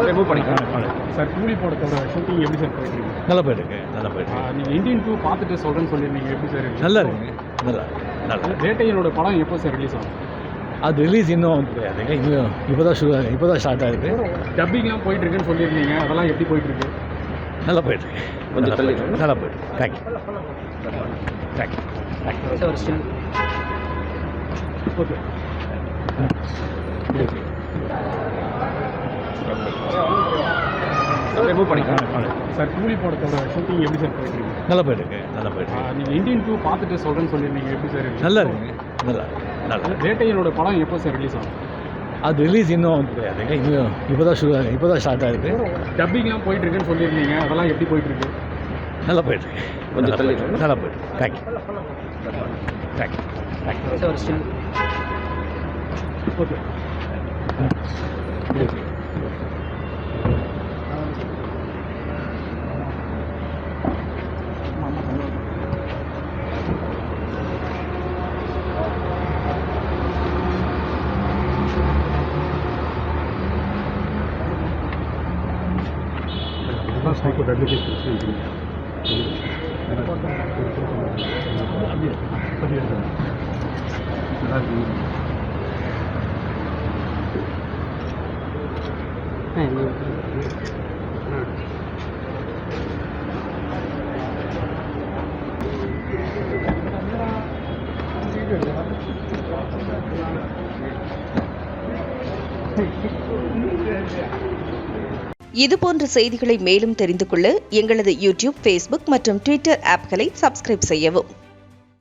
Remove பண்ணிக்கலாம் sir. கூலி படத்தோட ஷூட்டிங் எப்படி சார் போயிட்டு இருக்கு? நல்லா போயிட்டுருக்கு, நல்லா போயிட்டு. நீங்கள் இந்தியன் 2 பார்த்துட்டு சொல்கிறேன்னு சொல்லியிருந்தீங்க, எப்படி சார் இருக்கு? நல்லா இருக்குங்க, நல்லா நல்லா. வேட்டையனோட படம் எப்போ சார் ரிலீஸ் ஆகும்? அது ரிலீஸ் இன்னும் கிடையாதுங்க, இன்னும் இப்போ தான் ஸ்டார்ட் ஆகிருக்கு. டப்பிங்லாம் போயிட்டு இருக்குன்னு சொல்லியிருந்தீங்க, அதெல்லாம் எப்படி போயிட்டு இருக்கு? நல்லா போயிட்டுருக்கு, நல்லா போயிட்டு. Thank you thank you thank you. Okay remove பண்ணிக்கலாம் சார். கூலி படத்தோட ஷூட்டிங் எப்படி சார் போயிட்டு இருக்கு? நல்லா போயிட்டுருக்கு, நல்லா போயிட்டு. நீங்கள் இந்தியன் 2 பார்த்துட்டு சொல்கிறேன்னு சொல்லியிருந்தீங்க, எப்படி சார் இருக்கு? நல்லா இருக்குங்க, நல்லா நல்லா. வேட்டையனோட படம் எப்போ சார் ரிலீஸ் ஆகும்? அது ரிலீஸ் இன்னும் கிடையாதுங்க, இன்னும் இப்போ தான் ஸ்டார்ட் ஆகிருக்கு. டப்பிங்லாம் போயிட்டு இருக்குன்னு சொல்லியிருந்தீங்க, அதெல்லாம் எப்படி போயிட்டு இருக்கு? நல்லா போயிட்டுருக்கு, நல்லா போயிட்டு. Thank you thank you thank you. Okay high court advocate இதுபோன்ற செய்திகளை மேலும் தெரிந்து கொள்ள எங்களது யூடியூப், ஃபேஸ்புக் மற்றும் ட்விட்டர் ஆப்களை சப்ஸ்கிரைப் செய்யவும்.